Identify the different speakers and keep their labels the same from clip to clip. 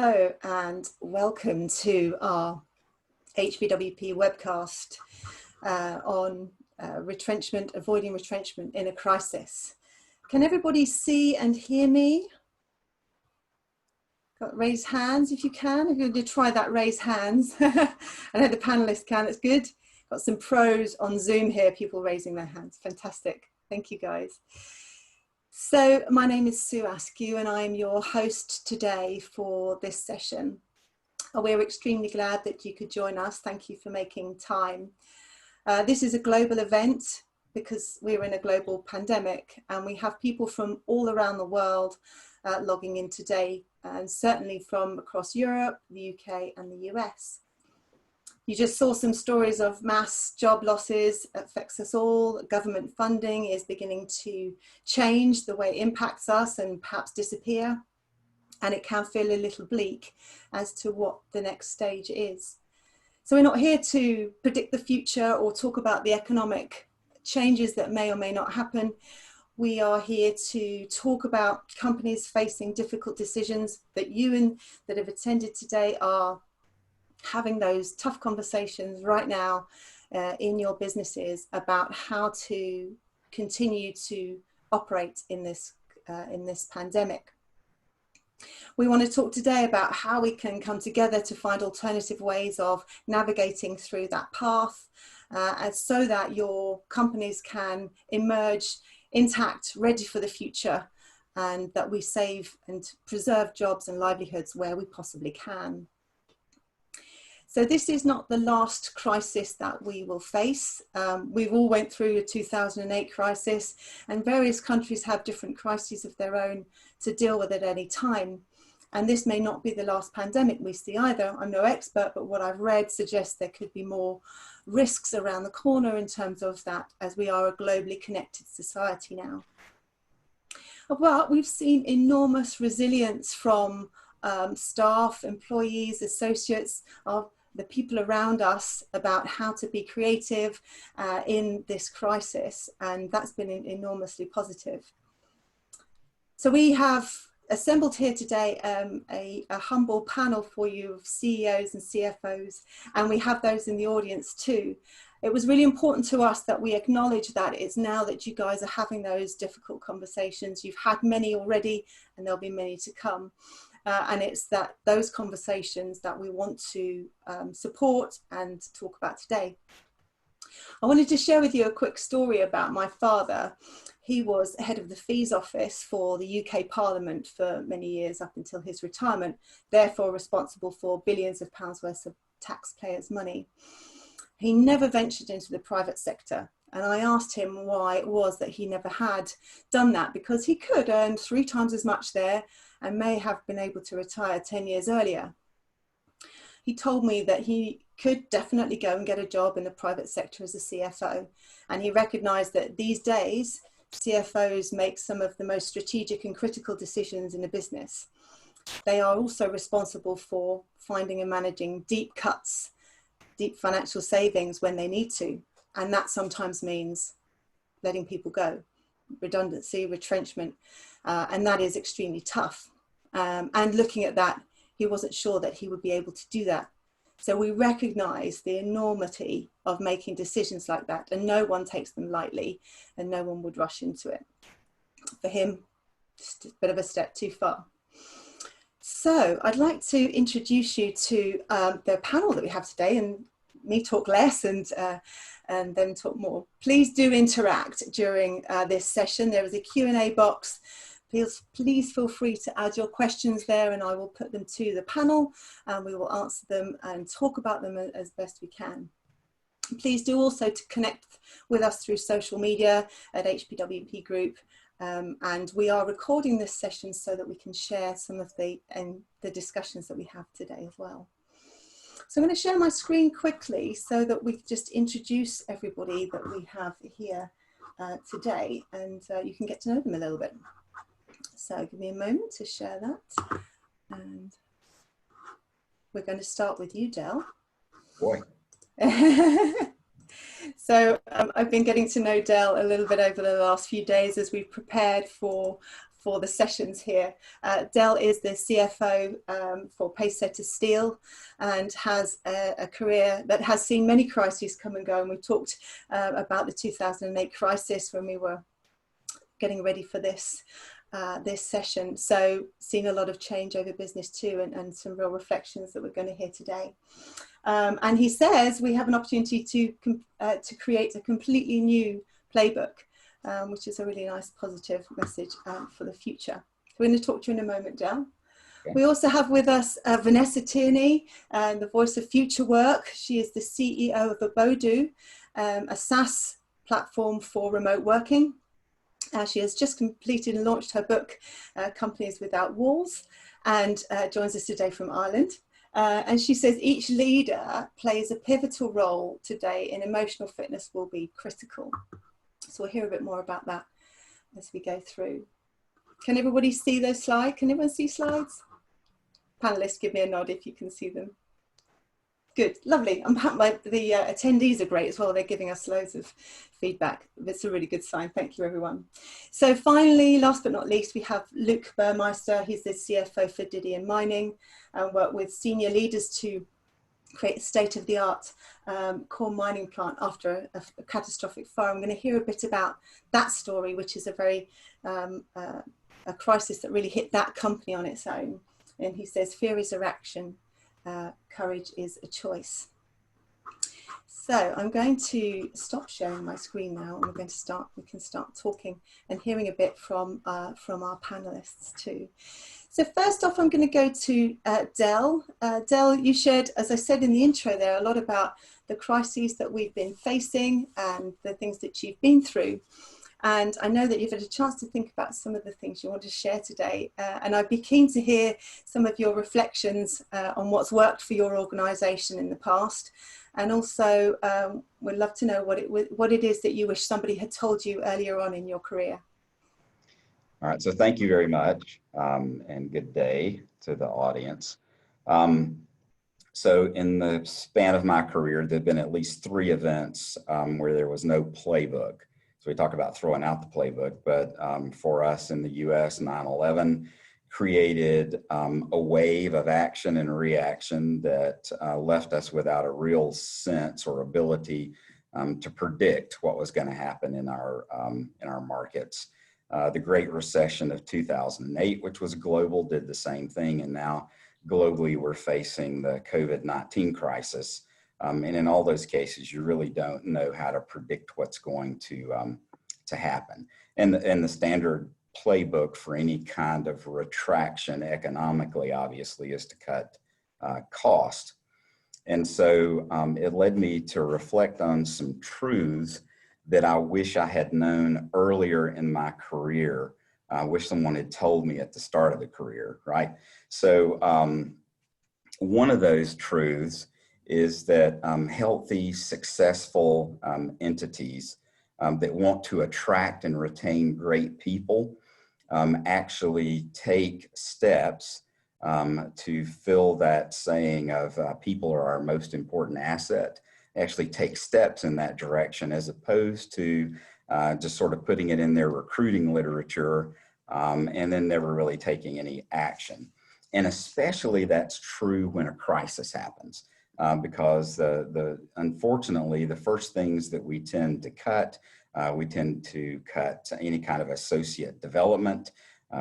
Speaker 1: Hello and welcome to our HVWP webcast on retrenchment, avoiding retrenchment in a crisis. Can everybody see and hear me? Got raise hands if you can. If you're going to try that, raise hands. I know the panelists can, that's good. Got some pros on Zoom here, people raising their hands. Fantastic. Thank you guys. So my name is Sue Askew and I'm your host today for this session. We're extremely glad that you could join us. Thank you for making time. This is a global event because we're in a global pandemic and we have people from all around the world logging in today, and certainly from across Europe, the UK and the US. You just saw some stories of mass job losses. It affects us all. Government funding is beginning to change the way it impacts us and perhaps disappear. And it can feel a little bleak as to what the next stage is. So we're not here to predict the future or talk about the economic changes that may or may not happen. We are here to talk about companies facing difficult decisions, that you that have attended today are having those tough conversations right now in your businesses about how to continue to operate in this pandemic. We want to talk today about how we can come together to find alternative ways of navigating through that path so that your companies can emerge intact, ready for the future, and that we save and preserve jobs and livelihoods where we possibly can. So this is not the last crisis that we will face. We've all went through the 2008 crisis, and various countries have different crises of their own to deal with at any time. And this may not be the last pandemic we see either. I'm no expert, but what I've read suggests there could be more risks around the corner in terms of that, as we are a globally connected society now. But we've seen enormous resilience from staff, employees, associates, of the people around us about how to be creative in this crisis, and that's been enormously positive. So we have assembled here today a humble panel for you of CEOs and CFOs, and we have those in the audience too. It was really important to us that we acknowledge that it's now that you guys are having those difficult conversations. You've had many already, and there'll be many to come. And it's those conversations that we want to support and talk about today. I wanted to share with you a quick story about my father. He was head of the fees office for the UK Parliament for many years up until his retirement, therefore responsible for billions of pounds worth of taxpayers' money. He never ventured into the private sector. And I asked him why it was that he never had done that, because he could earn 3 times as much there and may have been able to retire 10 years earlier. He told me that he could definitely go and get a job in the private sector as a CFO. And he recognized that these days, CFOs make some of the most strategic and critical decisions in a business. They are also responsible for finding and managing deep cuts, deep financial savings when they need to. And that sometimes means letting people go, redundancy, retrenchment, and that is extremely tough. And looking at that, he wasn't sure that he would be able to do that. So we recognize the enormity of making decisions like that, and no one takes them lightly, and no one would rush into it. For him, just a bit of a step too far. So I'd like to introduce you to the panel that we have today, and me talk less and them talk more. Please do interact during this session. There is a Q&A box. Please feel free to add your questions there, and I will put them to the panel and we will answer them and talk about them as best we can. Please do also to connect with us through social media at HPWP Group, and we are recording this session so that we can share some of the discussions that we have today as well. So I'm going to share my screen quickly so that we just introduce everybody that we have here today, and you can get to know them a little bit. So give me a moment to share that. And we're going to start with you, Del.
Speaker 2: Boy.
Speaker 1: So I've been getting to know Del a little bit over the last few days as we've prepared for for the sessions here. Del is the CFO for Pacesetter Steel and has a career that has seen many crises come and go. And we talked about the 2008 crisis when we were getting ready for this session. So seen a lot of change over business too, and some real reflections that we're going to hear today. And he says we have an opportunity to create a completely new playbook, which is a really nice positive message for the future. We're going to talk to you in a moment, Del. Okay. We also have with us Vanessa Tierney, the voice of future work. She is the CEO of Abodu, a SaaS platform for remote working. She has just completed and launched her book, Companies Without Walls, and joins us today from Ireland. And she says each leader plays a pivotal role today, and emotional fitness will be critical. So we'll hear a bit more about that as we go through. Can everybody see those slides? Can everyone see slides? Panelists, give me a nod if you can see them. Good, lovely. The attendees are great as well. They're giving us loads of feedback. It's a really good sign. Thank you, everyone. So finally, last but not least, we have Luke Burmeister. He's the CFO for Didion Mining and worked with senior leaders to create a state-of-the-art core mining plant after a catastrophic fire. I'm going to hear a bit about that story, which is a very a crisis that really hit that company on its own. And he says, fear is a action, courage is a choice. So I'm going to stop sharing my screen now, and we can start talking and hearing a bit from our panelists too. So first off, I'm going to go to Del. Del, you shared, as I said in the intro there, a lot about the crises that we've been facing and the things that you've been through. And I know that you've had a chance to think about some of the things you want to share today. And I'd be keen to hear some of your reflections on what's worked for your organisation in the past. And also, we'd love to know what it is that you wish somebody had told you earlier on in your career.
Speaker 2: All right, so thank you very much, and good day to the audience. So in the span of my career, there have been at least 3 events where there was no playbook. So we talk about throwing out the playbook, but for us in the US, 9/11 created a wave of action and reaction that left us without a real sense or ability to predict what was going to happen in our markets. The Great Recession of 2008, which was global, did the same thing. And now globally, we're facing the COVID-19 crisis. And in all those cases, you really don't know how to predict what's going to happen. And the standard playbook for any kind of retraction economically, obviously, is to cut cost. And so it led me to reflect on some truths that I wish I had known earlier in my career. I wish someone had told me at the start of the career, right? So one of those truths is that healthy, successful entities that want to attract and retain great people actually take steps to fill that saying of people are our most important asset, actually take steps in that direction, as opposed to just sort of putting it in their recruiting literature and then never really taking any action. And especially that's true when a crisis happens, because unfortunately, the first things that we tend to cut any kind of associate development.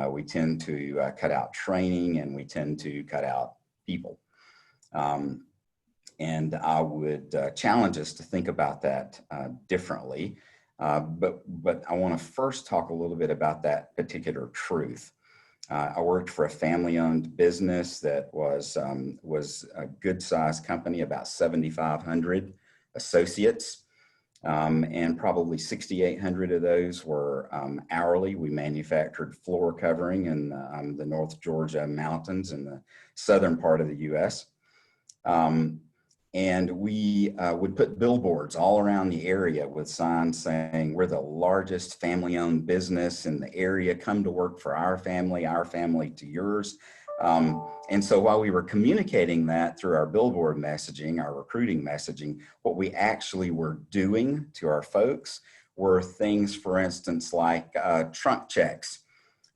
Speaker 2: We tend to cut out training, and we tend to cut out people. And I would challenge us to think about that differently. But I want to first talk a little bit about that particular truth. I worked for a family-owned business that was a good-sized company, about 7,500 associates, and probably 6,800 of those were hourly. We manufactured floor covering in the North Georgia mountains in the southern part of the U.S. And we would put billboards all around the area with signs saying, we're the largest family-owned business in the area. Come to work for our family to yours. And so while we were communicating that through our billboard messaging, our recruiting messaging, what we actually were doing to our folks were things, for instance, like trunk checks.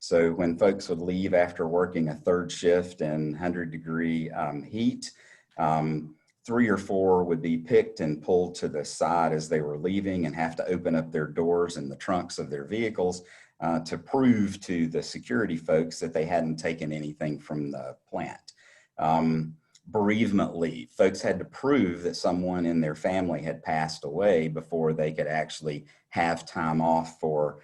Speaker 2: So when folks would leave after working a third shift in 100-degree heat, 3 or 4 would be picked and pulled to the side as they were leaving and have to open up their doors and the trunks of their vehicles to prove to the security folks that they hadn't taken anything from the plant. Bereavement leave. Folks had to prove that someone in their family had passed away before they could actually have time off for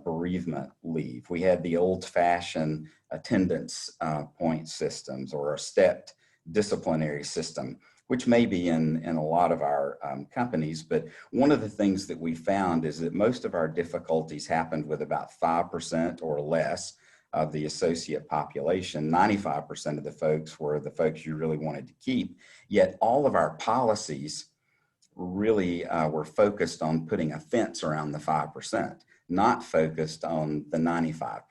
Speaker 2: bereavement leave. We had the old-fashioned attendance point systems, or a stepped disciplinary system, which may be in a lot of our companies. But one of the things that we found is that most of our difficulties happened with about 5% or less of the associate population. 95% of the folks were the folks you really wanted to keep, yet all of our policies really were focused on putting a fence around the 5%, not focused on the 95%.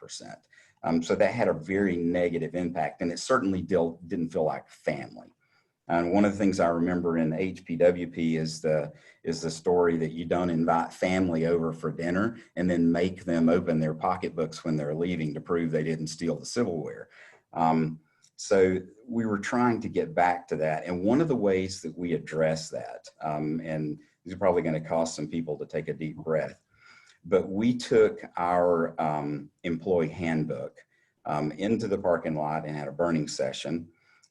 Speaker 2: So that had a very negative impact, and it certainly didn't feel like family. And one of the things I remember in HPWP is the story that you don't invite family over for dinner and then make them open their pocketbooks when they're leaving to prove they didn't steal the silverware. So we were trying to get back to that. And one of the ways that we address that, and these are probably going to cause some people to take a deep breath, but we took our employee handbook into the parking lot and had a burning session.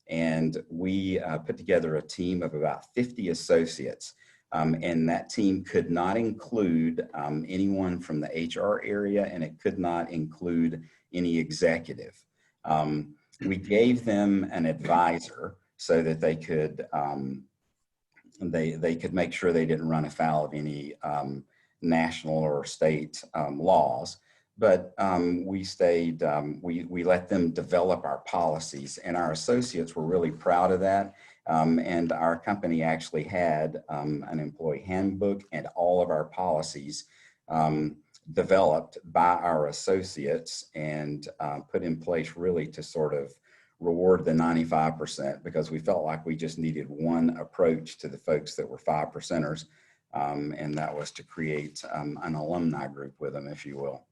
Speaker 2: And we put together a team of about 50 associates. And that team could not include anyone from the HR area, and it could not include any executive. We gave them an advisor so that they could make sure they didn't run afoul of any national or state laws. But we let them develop our policies, and our associates were really proud of that. And our company actually had an employee handbook and all of our policies developed by our associates and put in place really to sort of reward the 95%, because we felt like we just needed one approach to the folks that were 5%ers, and that was to create an alumni group with them, if you will.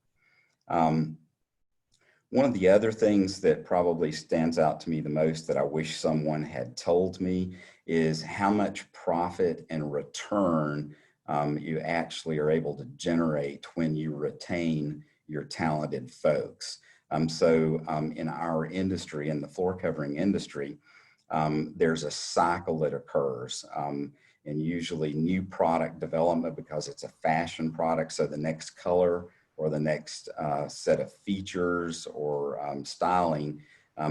Speaker 2: One of the other things that probably stands out to me the most that I wish someone had told me is how much profit and return you actually are able to generate when you retain your talented folks. So in our industry, in the floor covering industry, there's a cycle that occurs, and usually new product development, because it's a fashion product. So the next color or the next set of features or styling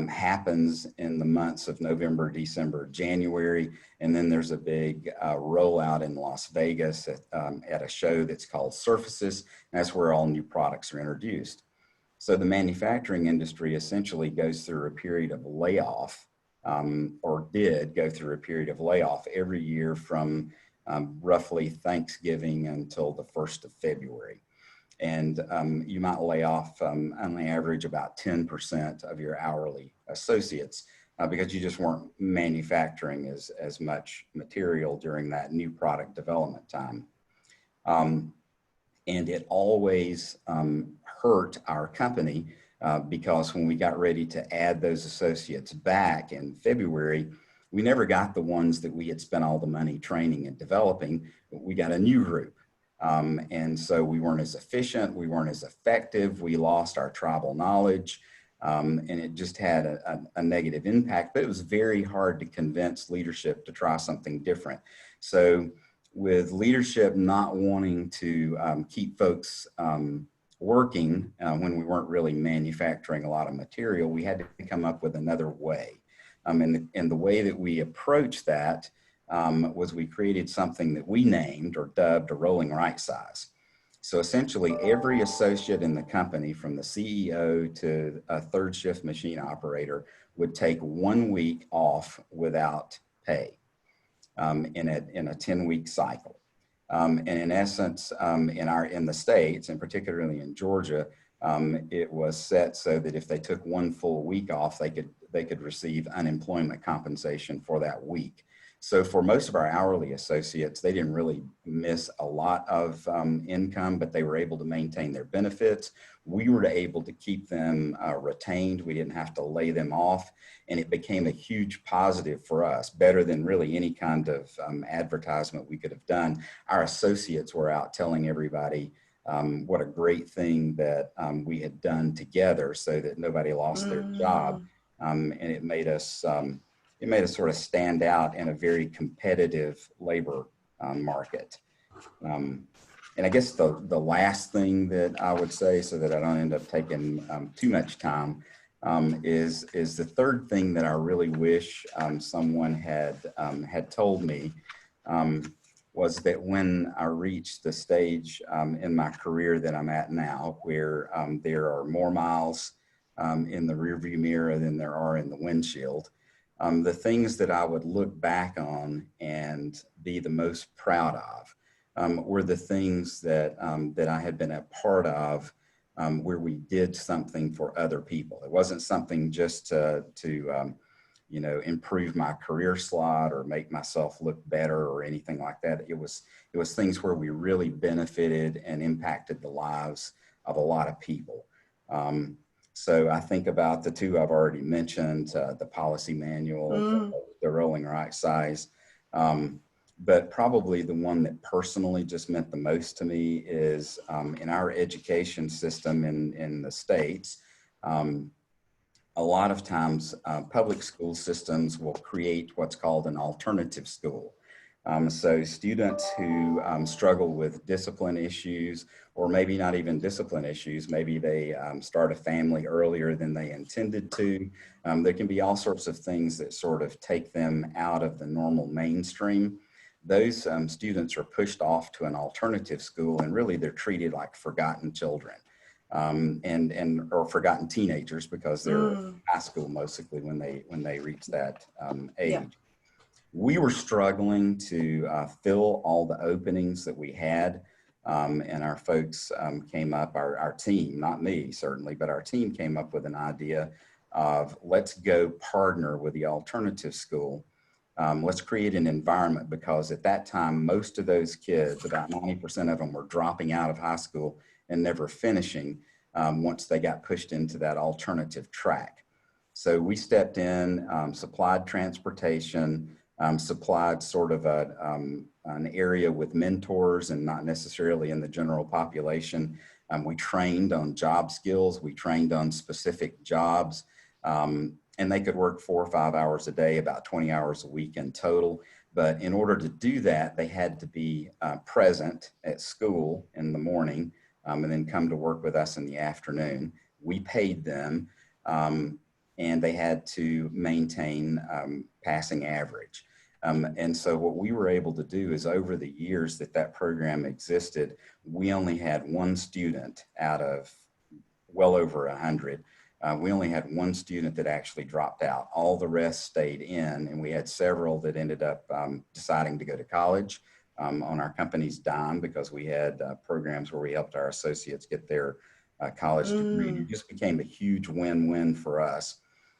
Speaker 2: happens in the months of November, December, January. And then there's a big rollout in Las Vegas at a show that's called Surfaces. That's where all new products are introduced. So the manufacturing industry essentially goes through a period of layoff, or did go through a period of layoff every year from roughly Thanksgiving until the 1st of February. And you might lay off on the average about 10% of your hourly associates because you just weren't manufacturing as much material during that new product development time. And it always hurt our company because when we got ready to add those associates back in February, we never got the ones that we had spent all the money training and developing. We got a new group. And so we weren't as efficient, we weren't as effective, we lost our tribal knowledge, and it just had a negative impact. But it was very hard to convince leadership to try something different. So with leadership not wanting to keep folks working when we weren't really manufacturing a lot of material, we had to come up with another way. And the way that we approached that was we created something that we named or dubbed a rolling right size. So essentially every associate in the company, from the CEO to a third shift machine operator, would take 1 week off without pay in a 10-week cycle. And in essence, in the States, and particularly in Georgia, it was set so that if they took 1 full week off, they could receive unemployment compensation for that week. So for most of our hourly associates, they didn't really miss a lot of income, but they were able to maintain their benefits. We were able to keep them retained. We didn't have to lay them off. And it became a huge positive for us, better than really any kind of advertisement we could have done. Our associates were out telling everybody what a great thing that we had done together so that nobody lost their job. And it made us sort of stand out in a very competitive labor market. And I guess the last thing that I would say, so that I don't end up taking too much time, is the third thing that I really wish someone had told me, was that when I reached the stage in my career that I'm at now, where there are more miles in the rearview mirror than there are in the windshield, the things that I would look back on and be the most proud of were the things that that I had been a part of, where we did something for other people. It wasn't something just to you know, improve my career slot or make myself look better or anything like that. It was things where we really benefited and impacted the lives of a lot of people. So I think about the two I've already mentioned, the policy manual, the rolling right size. But probably the one that personally just meant the most to me is in our education system in the States. A lot of times public school systems will create what's called an alternative school. So students who struggle with discipline issues, or maybe not even discipline issues, maybe they start a family earlier than they intended to. There can be all sorts of things that sort of take them out of the normal mainstream. Those students are pushed off to an alternative school, and really they're treated like forgotten children. Or forgotten teenagers, because they're high school mostly when they reach that age.
Speaker 1: Yeah.
Speaker 2: We were struggling to fill all the openings that we had, and our folks came up, our team, not me certainly, but our team came up with an idea of, let's go partner with the alternative school. Let's create an environment, because at that time, most of those kids, about 90% of them, were dropping out of high school and never finishing once they got pushed into that alternative track. So we stepped in, supplied transportation, supplied sort of an area with mentors and not necessarily in the general population. We trained on job skills. We trained on specific jobs, and they could work 4 or 5 hours a day, about 20 hours a week in total. But in order to do that, they had to be present at school in the morning, and then come to work with us in the afternoon. We paid them, and they had to maintain passing average. And so what we were able to do is, over the years that program existed, we only had one student out of well over 100. We only had one student that actually dropped out. All the rest stayed in, and we had several that ended up deciding to go to college on our company's dime, because we had programs where we helped our associates get their college degree. It just became a huge win-win for us.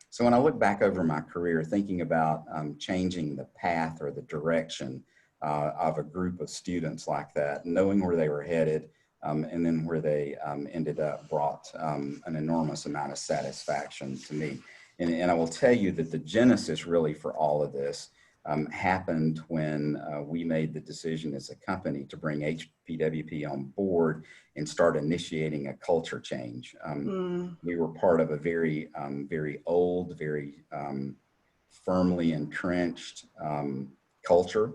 Speaker 2: So when I look back over my career, thinking about changing the path or the direction of a group of students like that, knowing where they were headed, and then where they ended up, brought an enormous amount of satisfaction to me. And I will tell you that the genesis really for all of this happened when we made the decision as a company to bring HPWP on board and start initiating a culture change. We were part of a very, very old, very firmly entrenched culture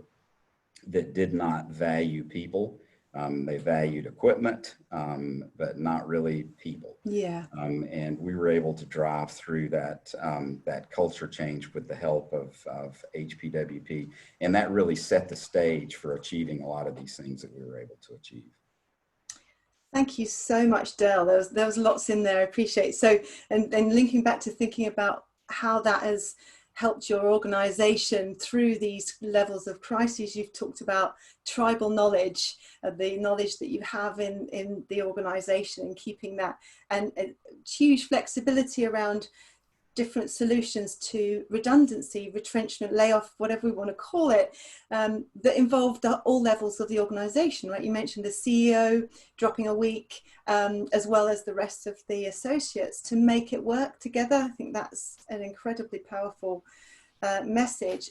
Speaker 2: that did not value people. They valued equipment, but not really people.
Speaker 1: Yeah.
Speaker 2: And we were able to drive through that that culture change with the help of HPWP, and that really set the stage for achieving a lot of these things that we were able to achieve.
Speaker 1: Thank you so much, Dale. There was lots in there. I appreciate it. So, and linking back to thinking about how that has helped your organization through these levels of crises. You've talked about tribal knowledge, the knowledge that you have in the organization, and keeping that, and huge flexibility around different solutions to redundancy, retrenchment, layoff, whatever we want to call it, that involved all levels of the organization, right? You mentioned the CEO dropping a week, as well as the rest of the associates, to make it work together. I think that's an incredibly powerful message.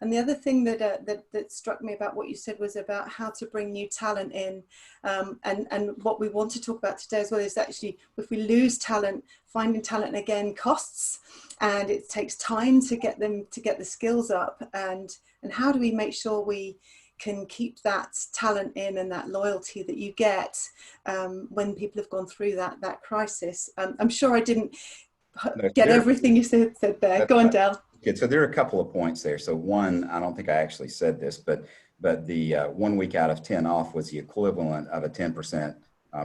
Speaker 1: And the other thing that struck me about what you said was about how to bring new talent in. And what we want to talk about today as well is actually, if we lose talent, finding talent again costs, and it takes time to get them to get the skills up. And how do we make sure we can keep that talent in and that loyalty that you get when people have gone through that crisis? I'm sure I didn't get everything you said there. Go on, Del.
Speaker 2: Okay, so there are a couple of points there. So one, I don't think I actually said this, but the 1 week out of 10 off was the equivalent of a 10%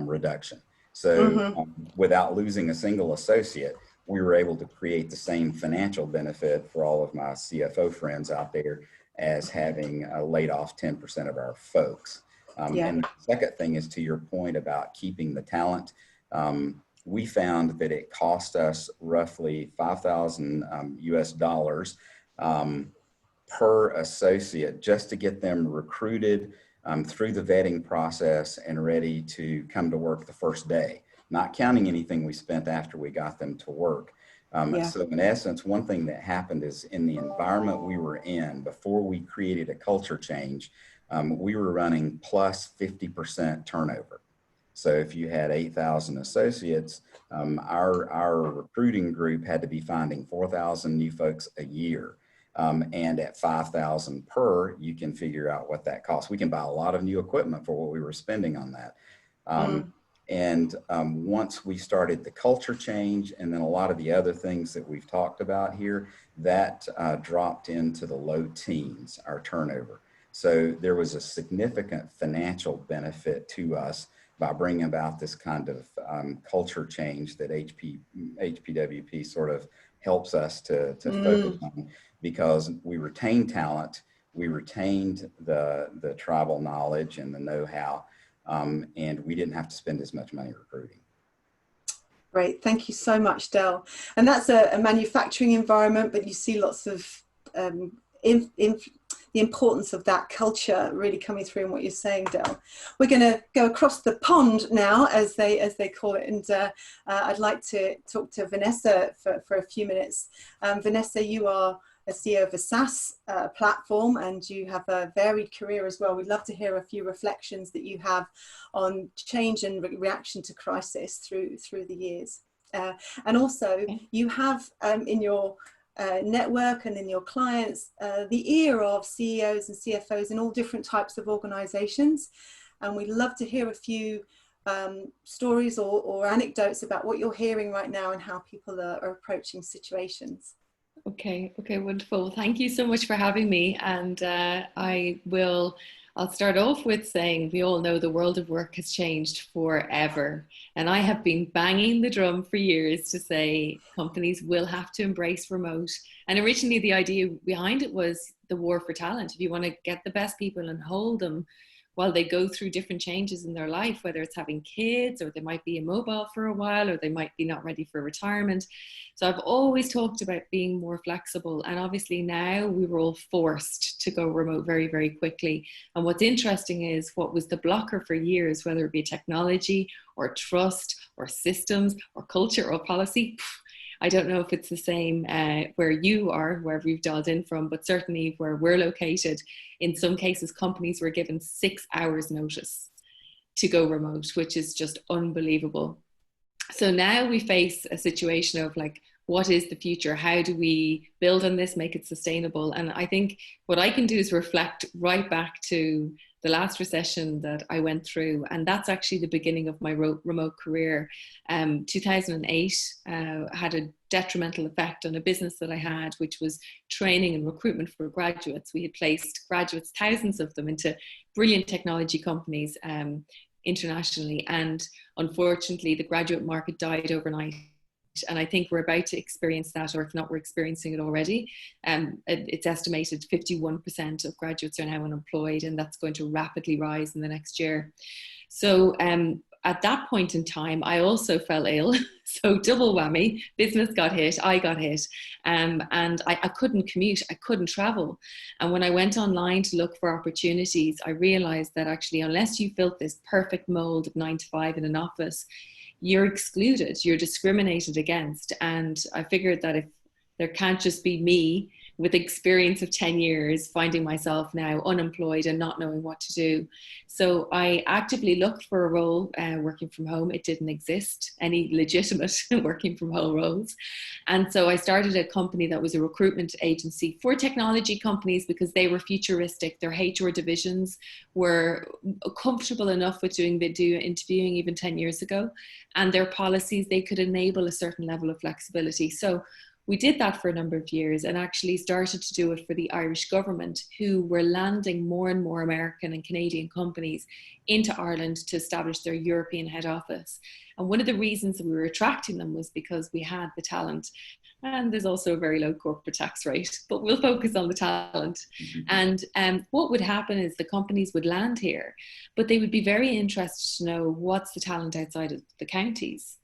Speaker 2: reduction. So without losing a single associate, we were able to create the same financial benefit for all of my CFO friends out there as having laid off 10% of our folks. And the second thing is, to your point about keeping the talent, we found that it cost us roughly $5,000 US per associate just to get them recruited through the vetting process and ready to come to work the first day, not counting anything we spent after we got them to work. So in essence, one thing that happened is, in the environment we were in before we created a culture change, we were running plus 50% turnover. So if you had 8,000 associates, our recruiting group had to be finding 4,000 new folks a year. And at 5,000 per, you can figure out what that costs. We can buy a lot of new equipment for what we were spending on that. And once we started the culture change, and then a lot of the other things that we've talked about here, that dropped into the low teens, our turnover. So there was a significant financial benefit to us by bringing about this kind of culture change that HPWP sort of helps us to focus on, because we retained talent, we retained the tribal knowledge and the know-how, and we didn't have to spend as much money recruiting.
Speaker 1: Great, thank you so much, Del. And that's a manufacturing environment, but you see lots of the importance of that culture really coming through in what you're saying, Del. We're going to go across the pond now, as they call it, and I'd like to talk to Vanessa for a few minutes. Vanessa, you are a CEO of a SaaS platform, and you have a varied career as well. We'd love to hear a few reflections that you have on change and reaction to crisis through the years. And also, you have in your network and in your clients the ear of CEOs and CFOs in all different types of organizations, and we'd love to hear a few stories or anecdotes about what you're hearing right now and how people are approaching situations.
Speaker 3: Okay, wonderful. Thank you so much for having me. And I'll start off with saying we all know the world of work has changed forever. And I have been banging the drum for years to say companies will have to embrace remote. And originally the idea behind it was the war for talent. If you want to get the best people and hold them while they go through different changes in their life, whether it's having kids, or they might be immobile for a while, or they might be not ready for retirement. So I've always talked about being more flexible. And obviously now we were all forced to go remote very, very quickly. And what's interesting is what was the blocker for years, whether it be technology or trust or systems or culture or policy, I don't know if it's the same where you are, wherever you've dialed in from, but certainly where we're located, in some cases, companies were given 6 hours notice to go remote, which is just unbelievable. So now we face a situation of like, what is the future? How do we build on this, make it sustainable? And I think what I can do is reflect right back to the last recession that I went through. And that's actually the beginning of my remote career. 2008 had a detrimental effect on a business that I had, which was training and recruitment for graduates. We had placed graduates, thousands of them, into brilliant technology companies internationally. And unfortunately, the graduate market died overnight. And I think we're about to experience that, or if not, we're experiencing it already. It's estimated 51% of graduates are now unemployed, and that's going to rapidly rise in the next year. So at that point in time, I also fell ill. So double whammy, business got hit, I got hit. And I couldn't commute, I couldn't travel. And when I went online to look for opportunities, I realized that actually, unless you built this perfect mold of 9 to 5 in an office, you're excluded, you're discriminated against. And I figured that if there can't just be me with experience of 10 years, finding myself now unemployed and not knowing what to do. So I actively looked for a role working from home. It didn't exist, any legitimate working from home roles. And so I started a company that was a recruitment agency for technology companies because they were futuristic. Their HR divisions were comfortable enough with doing video interviewing even 10 years ago. And their policies, they could enable a certain level of flexibility. So we did that for a number of years and actually started to do it for the Irish government, who were landing more and more American and Canadian companies into Ireland to establish their European head office. And one of the reasons that we were attracting them was because we had the talent. And there's also a very low corporate tax rate, but we'll focus on the talent. And what would happen is the companies would land here, but they would be very interested to know what's the talent outside of the counties.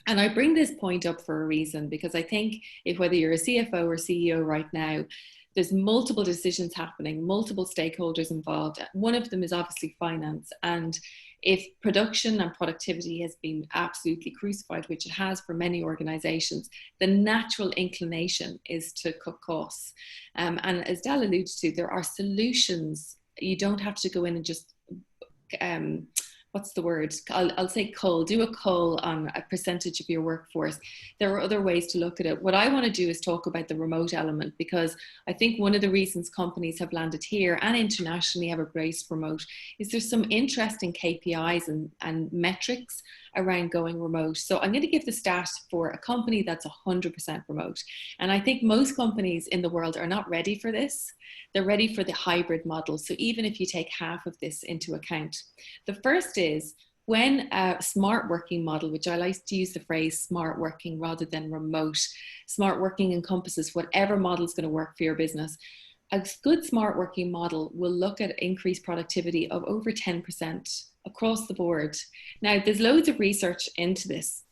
Speaker 3: And I bring this point up for a reason, because I think if whether you're a CFO or CEO right now, there's multiple decisions happening, multiple stakeholders involved. One of them is obviously finance. And if production and productivity has been absolutely crucified, which it has for many organizations, the natural inclination is to cut costs. And as Del alluded to, there are solutions. You don't have to go in and just what's the word? I'll say cull, do a cull on a percentage of your workforce. There are other ways to look at it. What I want to do is talk about the remote element, because I think one of the reasons companies have landed here and internationally have embraced remote is there's some interesting KPIs and metrics around going remote. So I'm going to give the stat for a company that's 100% remote. And I think most companies in the world are not ready for this. They're ready for the hybrid model. So even if you take half of this into account, the first is when a smart working model, which I like to use the phrase smart working rather than remote. Smart working encompasses whatever model is going to work for your business. A good smart working model will look at increased productivity of over 10% across the board. Now, there's loads of research into this.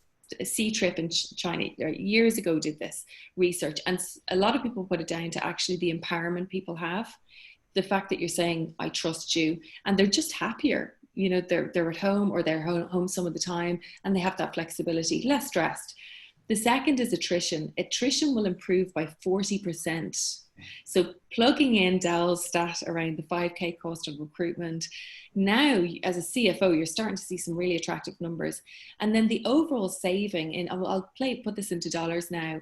Speaker 3: C-Trip in China years ago did this research, and a lot of people put it down to actually the empowerment people have, the fact that you're saying, I trust you, and they're just happier. You know, they're at home, or they're home some of the time, and they have that flexibility, less stressed. The second is attrition. Attrition will improve by 40%. So plugging in Dell's stat around the 5K cost of recruitment, now as a CFO, you're starting to see some really attractive numbers. And then the overall saving, I'll put this into dollars now,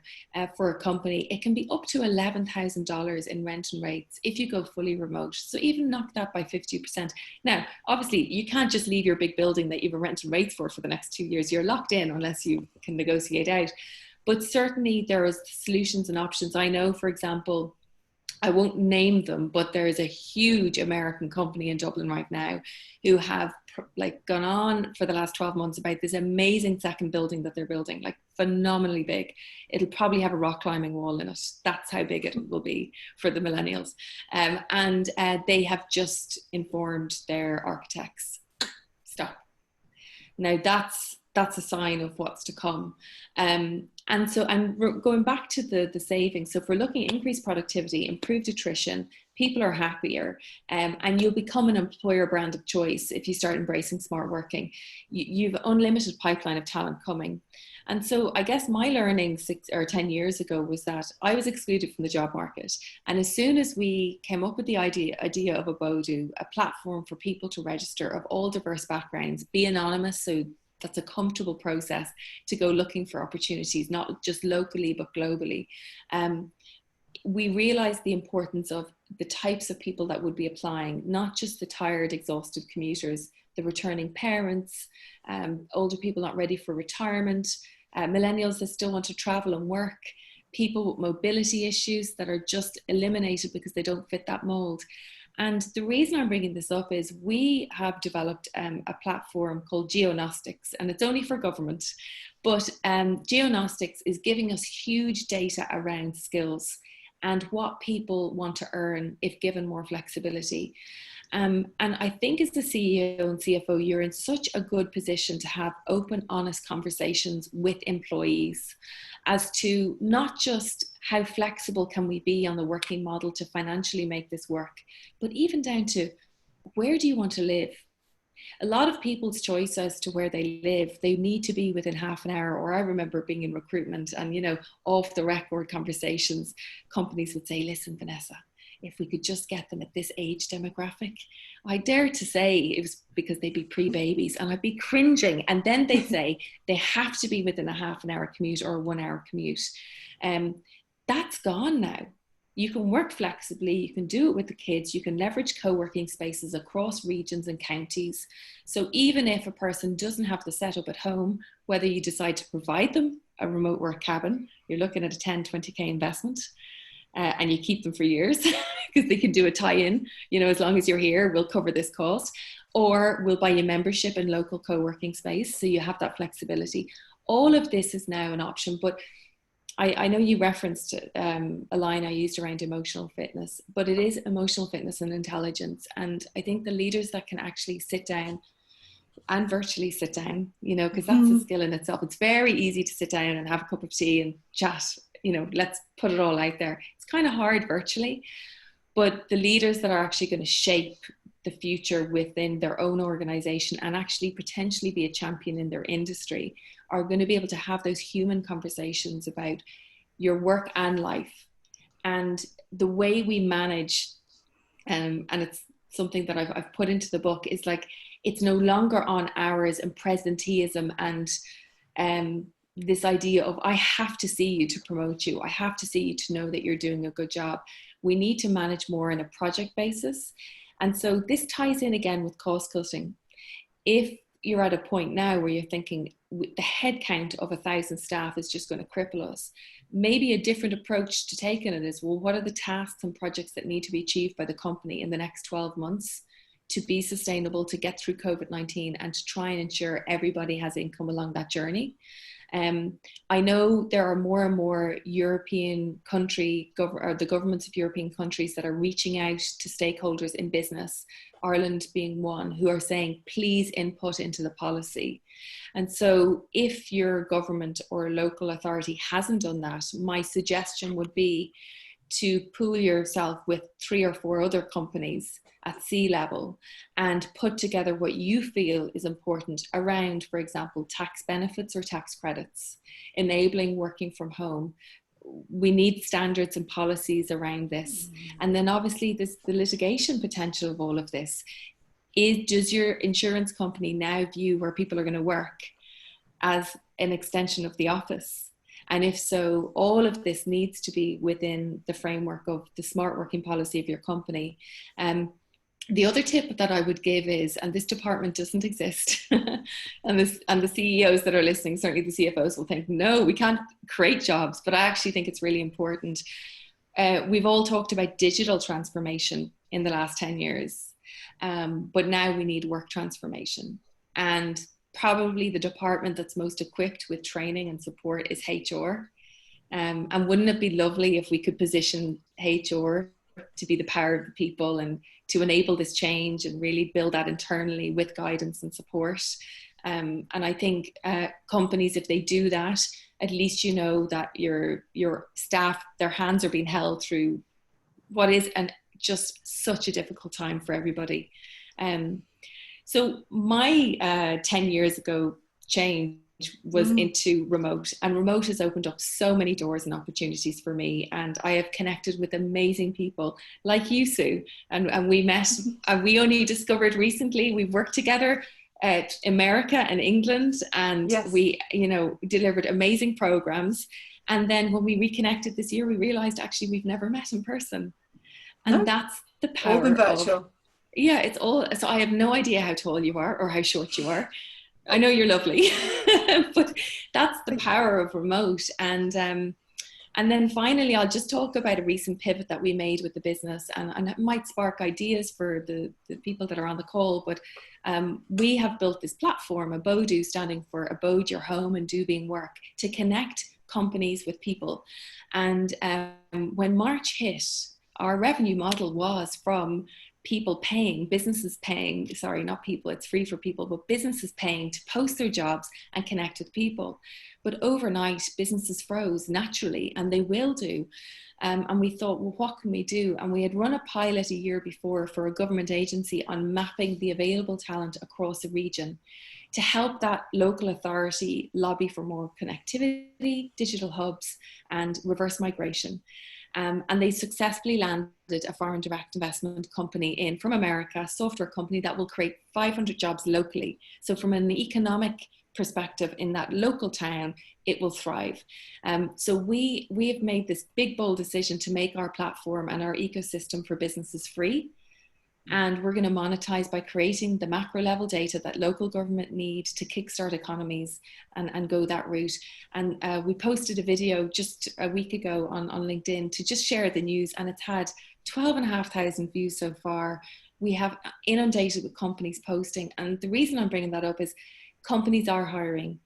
Speaker 3: for a company, it can be up to $11,000 in rent and rates if you go fully remote. So even knock that by 50%. Now, obviously, you can't just leave your big building that you've a rent and rates for the next 2 years. You're locked in unless you can negotiate out. But certainly there is solutions and options. I know, for example, I won't name them, but there is a huge American company in Dublin right now who have gone on for the last 12 months about this amazing second building that they're building, phenomenally big. It'll probably have a rock climbing wall in it. That's how big it will be for the millennials. And they have just informed their architects, stop. Now that's a sign of what's to come. And so I'm going back to the savings. So if we're looking at increased productivity, improved attrition, people are happier, and you'll become an employer brand of choice if you start embracing smart working. You've unlimited pipeline of talent coming. And so I guess my learning 6 or 10 years ago was that I was excluded from the job market. And as soon as we came up with the idea of a Bodu, a platform for people to register of all diverse backgrounds, be anonymous, so that's a comfortable process to go looking for opportunities, not just locally, but globally. We realized the importance of the types of people that would be applying, not just the tired, exhausted commuters, the returning parents, older people not ready for retirement, millennials that still want to travel and work, people with mobility issues that are just eliminated because they don't fit that mold. And the reason I'm bringing this up is we have developed a platform called Geognostics, and it's only for government, but Geognostics is giving us huge data around skills and what people want to earn if given more flexibility. And I think as the CEO and CFO, you're in such a good position to have open, honest conversations with employees as to not just how flexible can we be on the working model to financially make this work, but even down to where do you want to live? A lot of people's choice as to where they live, they need to be within half an hour. Or I remember being in recruitment and, you know, off the record conversations, companies would say, listen, Vanessa, if we could just get them at this age demographic. I dare to say it was because they'd be pre-babies, and I'd be cringing. And then they'd say they have to be within a half an hour commute or a 1 hour commute. That's gone now. You can work flexibly, you can do it with the kids, you can leverage co-working spaces across regions and counties. So even if a person doesn't have the setup at home, whether you decide to provide them a remote work cabin, you're looking at a 10, 20K investment, and you keep them for years because they can do a tie-in, you know, as long as you're here, we'll cover this cost, or we'll buy you membership in local co-working space. So you have that flexibility. All of this is now an option, but I know you referenced a line I used around emotional fitness, but it is emotional fitness and intelligence. And I think the leaders that can actually sit down and virtually sit down, you know, because that's a skill in itself. It's very easy to sit down and have a cup of tea and chat, you know, let's put it all out there. It's kind of hard virtually, but the leaders that are actually going to shape the future within their own organization and actually potentially be a champion in their industry are going to be able to have those human conversations about your work and life and the way we manage. And it's something that I've put into the book is like, it's no longer on hours and presenteeism and this idea of I have to see you to promote you. I have to see you to know that you're doing a good job. We need to manage more on a project basis. And so this ties in again with cost cutting. If you're at a point now where you're thinking the headcount of 1,000 staff is just going to cripple us, maybe a different approach to taking it is, well, what are the tasks and projects that need to be achieved by the company in the next 12 months to be sustainable, to get through COVID-19 and to try and ensure everybody has income along that journey. I know there are more and more European or the governments of European countries that are reaching out to stakeholders in business, Ireland being one, who are saying, please input into the policy. And so if your government or local authority hasn't done that, my suggestion would be to pool yourself with 3 or 4 other companies at C-level and put together what you feel is important around, for example, tax benefits or tax credits, enabling working from home. We need standards and policies around this. And then obviously there's the litigation potential of all of this. Does your insurance company now view where people are going to work as an extension of the office? And if so, all of this needs to be within the framework of the smart working policy of your company. The other tip that I would give is, and this department doesn't exist, and the CEOs that are listening, certainly the CFOs will think, no, we can't create jobs, but I actually think it's really important. We've all talked about digital transformation in the last 10 years, but now we need work transformation. And probably the department that's most equipped with training and support is HR. And wouldn't it be lovely if we could position HR to be the power of the people and to enable this change and really build that internally with guidance and support. And I think companies, if they do that, at least you know that your staff, their hands are being held through what is just such a difficult time for everybody. So my 10 years ago change was into remote, and remote has opened up so many doors and opportunities for me, and I have connected with amazing people like you, Sue, and we met and we only discovered recently we've worked together at America and England, and yes, we delivered amazing programs. And then when we reconnected this year, we realized actually we've never met in person, and that's the power
Speaker 1: all been virtual.
Speaker 3: Of, yeah, it's all. So I have no idea how tall you are or how short you are. I know you're lovely, but that's the power of remote. And then finally, I'll just talk about a recent pivot that we made with the business, and it might spark ideas for the people that are on the call. But we have built this platform, Abodu, standing for Abode Your Home and Do Being Work, to connect companies with people. And when March hit, our revenue model was from businesses paying, sorry, not people, it's free for people, but businesses paying to post their jobs and connect with people. But overnight, businesses froze naturally, and they will do. And we thought, well, what can we do? And we had run a pilot a year before for a government agency on mapping the available talent across the region to help that local authority lobby for more connectivity, digital hubs, and reverse migration. And they successfully landed a foreign direct investment company from America, a software company that will create 500 jobs locally. So from an economic perspective in that local town, it will thrive. So we have made this big, bold decision to make our platform and our ecosystem for businesses free. And we're going to monetize by creating the macro level data that local government need to kickstart economies and go that route. And we posted a video just a week ago on LinkedIn to just share the news, and it's had 12,500 views so far. We have inundated with companies posting. And the reason I'm bringing that up is companies are hiring.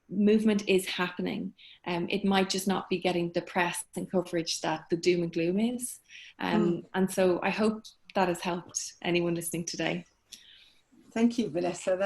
Speaker 3: Movement is happening. It might just not be getting the press and coverage that the doom and gloom is. And so I hope that has helped anyone listening today.
Speaker 1: Thank you, Vanessa.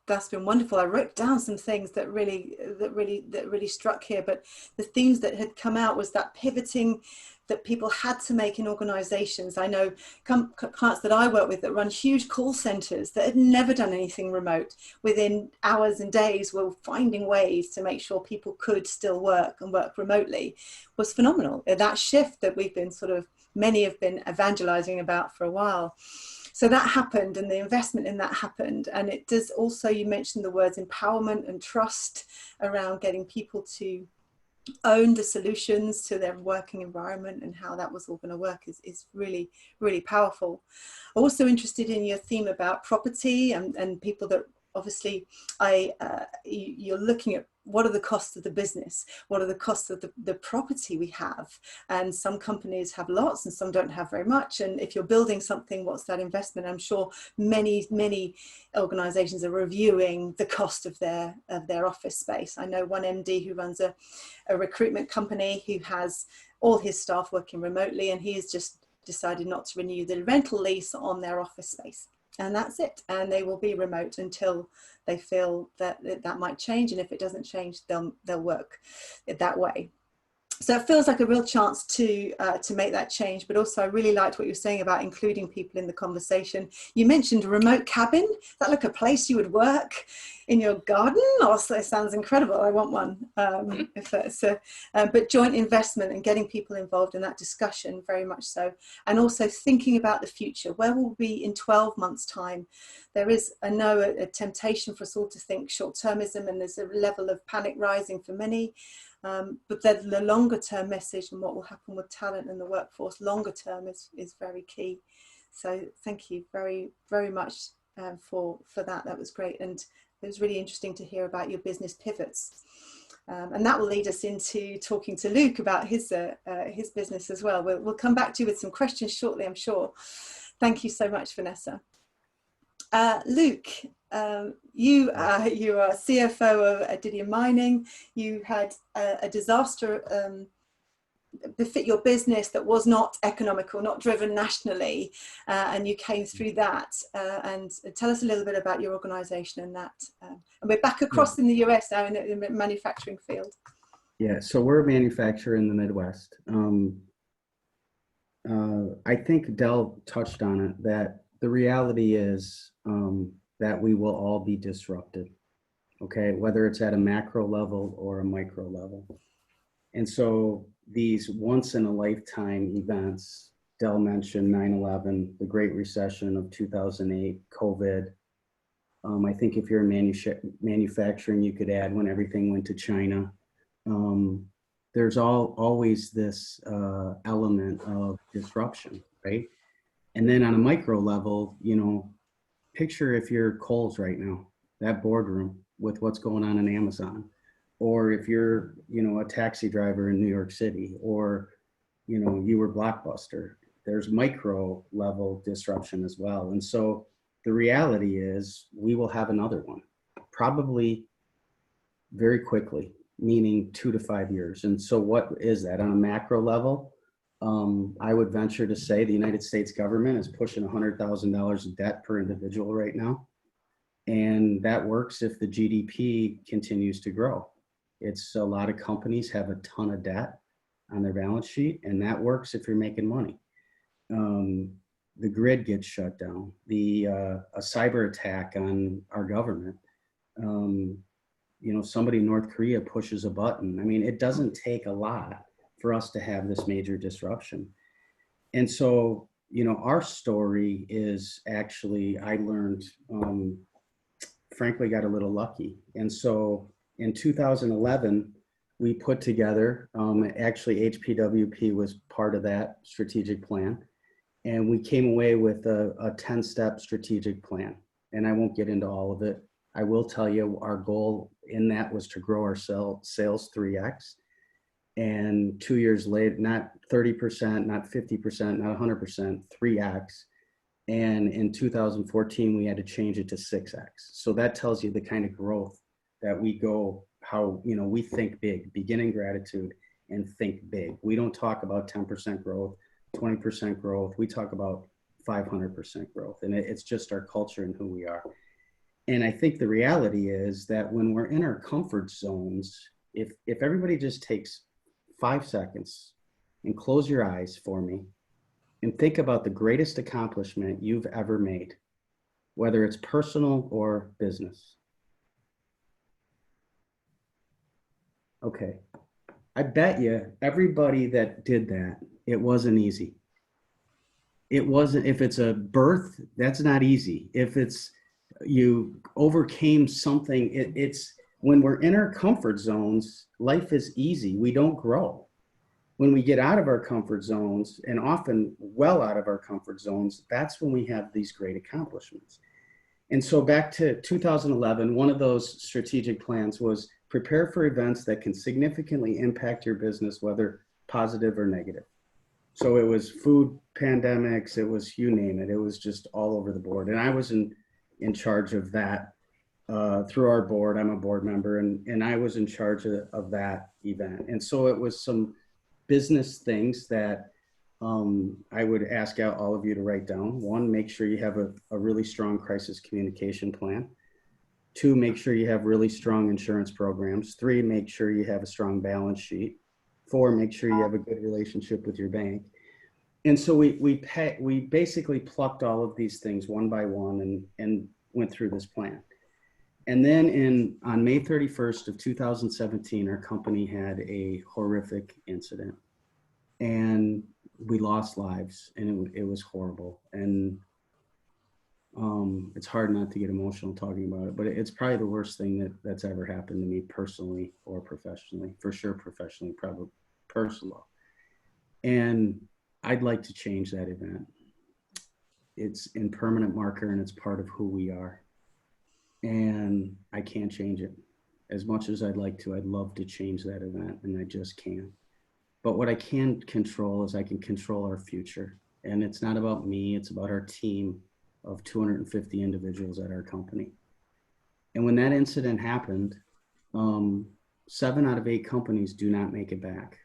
Speaker 1: That's been wonderful. I wrote down some things that really struck here, but the themes that had come out was that pivoting that people had to make in organizations. I know clients that I work with that run huge call centers that had never done anything remote. Within hours and days were finding ways to make sure people could still work and work remotely was phenomenal. That shift that we've been many have been evangelizing about for a while. So that happened, and the investment in that happened. And it does also, you mentioned the words empowerment and trust around getting people to own the solutions to their working environment and how that was all going to work is really, really powerful. Also interested in your theme about property and people that obviously you're looking at what are the costs of the business, what are the costs of the property we have, and some companies have lots and some don't have very much. And if you're building something, what's that investment? I'm sure many organizations are reviewing the cost of their office space. I know one MD who runs a recruitment company who has all his staff working remotely, and he has just decided not to renew the rental lease on their office space. And that's it. And they will be remote until they feel that that might change. And if it doesn't change, they'll work that way. So it feels like a real chance to make that change. But also I really liked what you were saying about including people in the conversation. You mentioned a remote cabin. Is that like a place you would work in your garden? Also, it sounds incredible. I want one. But joint investment and getting people involved in that discussion, very much so. And also thinking about the future. Where will we be in 12 months' time? There is, I know, a temptation for us all to think short-termism, and there's a level of panic rising for many. But the longer term message and what will happen with talent and the workforce longer term is very key. So thank you very, very much for that. That was great. And it was really interesting to hear about your business pivots. And that will lead us into talking to Luke about his business as well. We'll come back to you with some questions shortly, I'm sure. Thank you so much, Vanessa. Luke, you are CFO of Didier Mining. You had a disaster befit your business that was not economical, not driven nationally, and you came through that. And tell us a little bit about your organisation and that. And we're back across in the US now in the manufacturing field.
Speaker 4: Yeah, so we're a manufacturer in the Midwest. I think Del touched on it, that the reality is that we will all be disrupted, okay, whether it's at a macro level or a micro level. And so these once in a lifetime events, Del mentioned 9/11, the Great Recession of 2008, COVID. I think if you're in manufacturing, you could add when everything went to China. There's always this element of disruption, right? And then on a micro level, picture if you're Kohl's right now, that boardroom with what's going on in Amazon, or if you're, a taxi driver in New York City, or, you were Blockbuster, there's micro level disruption as well. And so the reality is we will have another one, probably very quickly, meaning 2 to 5 years. And so what is that on a macro level? I would venture to say the United States government is pushing $100,000 of debt per individual right now. And that works if the GDP continues to grow. It's a lot of companies have a ton of debt on their balance sheet, and that works if you're making money. The grid gets shut down. A cyber attack on our government. Somebody in North Korea pushes a button. I mean, it doesn't take a lot for us to have this major disruption. And so, our story is actually, I learned, frankly, got a little lucky. And so in 2011, we put together, actually HPWP was part of that strategic plan. And we came away with a 10-step strategic plan. And I won't get into all of it. I will tell you our goal in that was to grow our sales 3x. And 2 years later, not 30%, not 50%, not 100%, 3x. And in 2014, we had to change it to 6x. So that tells you the kind of growth that we go, how, we think big, begin in gratitude and think big. We don't talk about 10% growth, 20% growth. We talk about 500% growth. And it's just our culture and who we are. And I think the reality is that when we're in our comfort zones, if everybody just takes 5 seconds and close your eyes for me and think about the greatest accomplishment you've ever made, whether it's personal or business. Okay. I bet you everybody that did that, it wasn't easy. It wasn't, if it's a birth, that's not easy. If it's, you overcame something, it's, when we're in our comfort zones, life is easy. We don't grow. When we get out of our comfort zones, and often well out of our comfort zones, that's when we have these great accomplishments. And so back to 2011, one of those strategic plans was prepare for events that can significantly impact your business, whether positive or negative. So it was food pandemics, it was, you name it, it was just all over the board. And I was in charge of that through our board. I'm a board member, and I was in charge of that event. And so it was some business things that I would ask out all of you to write down. 1, make sure you have a really strong crisis communication plan. 2, make sure you have really strong insurance programs. 3, make sure you have a strong balance sheet. 4, make sure you have a good relationship with your bank. And so we basically plucked all of these things one by one and went through this plan. And then on May 31st of 2017, our company had a horrific incident, and we lost lives, and it was horrible. And it's hard not to get emotional talking about it, but it's probably the worst thing that's ever happened to me personally or professionally. For sure professionally, probably personal. And I'd like to change that event. It's in permanent marker, and it's part of who we are. And I can't change it. As much as I'd like to, I'd love to change that event, and I just can't. But what I can control is I can control our future. And it's not about me, it's about our team of 250 individuals at our company. And when that incident happened, 7 out of 8 companies do not make it back.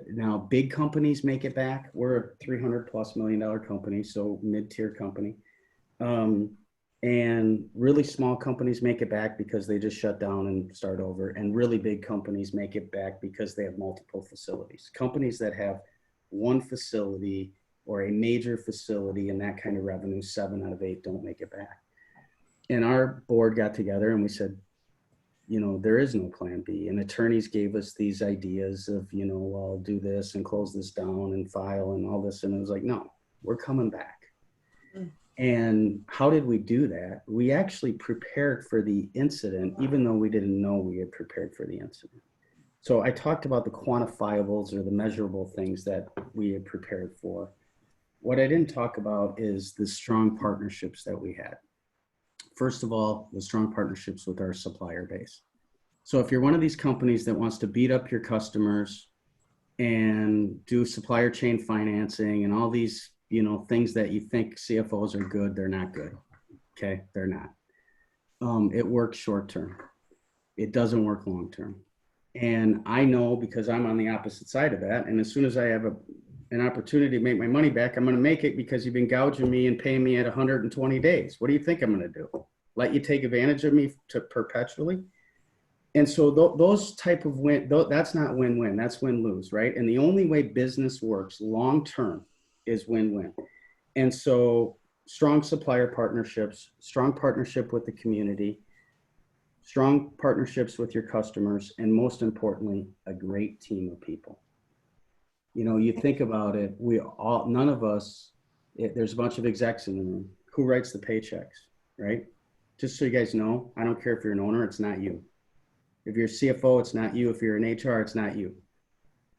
Speaker 4: Now, big companies make it back. We're a $300+ million company, so mid-tier company. And really small companies make it back because they just shut down and start over. And really big companies make it back because they have multiple facilities. Companies that have one facility or a major facility and that kind of revenue, 7 out of 8 don't make it back. And our board got together and we said, there is no plan B. And attorneys gave us these ideas of, well, I'll do this and close this down and file and all this. And it was like, no, we're coming back. And how did we do that? We actually prepared for the incident, even though we didn't know we had prepared for the incident. So I talked about the quantifiables or the measurable things that we had prepared for. What I didn't talk about is the strong partnerships that we had. First of all, the strong partnerships with our supplier base. So if you're one of these companies that wants to beat up your customers and do supplier chain financing and all these things that you think CFOs are good, they're not good. Okay, they're not. It works short term. It doesn't work long term. And I know because I'm on the opposite side of that. And as soon as I have an opportunity to make my money back, I'm going to make it because you've been gouging me and paying me at 120 days. What do you think I'm going to do? Let you take advantage of me to perpetually? And so those type of that's not win-win, that's win-lose, right? And the only way business works long-term is win-win. And so strong supplier partnerships, strong partnership with the community, strong partnerships with your customers, and most importantly, a great team of people. You know, you think about it, none of us, there's a bunch of execs in the room. Who writes the paychecks, right? Just so you guys know, I don't care if you're an owner, it's not you. If you're a CFO, it's not you. If you're in HR, it's not you.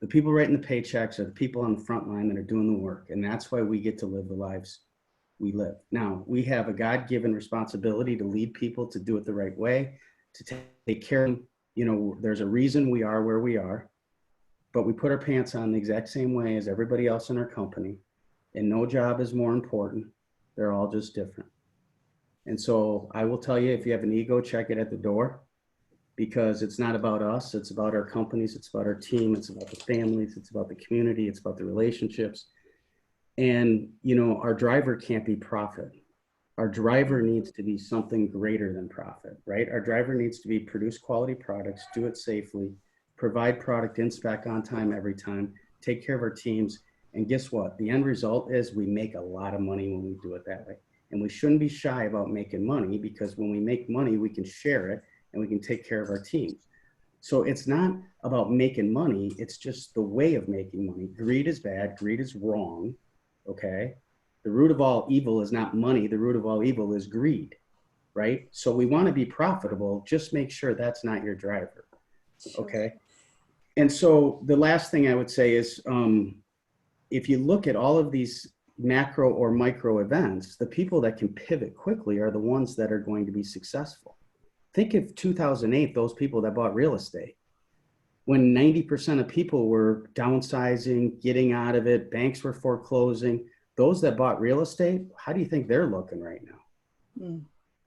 Speaker 4: The people writing the paychecks are the people on the front line that are doing the work. And that's why we get to live the lives we live. Now, we have a God-given responsibility to lead people to do it the right way, to take care of them. You know, there's a reason we are where we are, but we put our pants on the exact same way as everybody else in our company. And no job is more important. They're all just different. And so I will tell you, if you have an ego, check it at the door, because it's not about us. It's about our companies. It's about our team. It's about the families. It's about the community. It's about the relationships. And, you know, our driver can't be profit. Our driver needs to be something greater than profit, right? Our driver needs to be produce quality products, do it safely, provide product in spec on time every time, take care of our teams. And guess what? The end result is we make a lot of money when we do it that way. And we shouldn't be shy about making money, because when we make money, we can share it and we can take care of our teams. So it's not about making money. It's just the way of making money. Greed is bad. Greed is wrong. Okay. The root of all evil is not money. The root of all evil is greed, right? So we want to be profitable. Just make sure that's not your driver. Okay. And so the last thing I would say is, if you look at all of these macro or micro events, the people that can pivot quickly are the ones that are going to be successful. Think of 2008, those people that bought real estate, when 90% of people were downsizing, getting out of it, banks were foreclosing. Those that bought real estate, how do you think they're looking right now?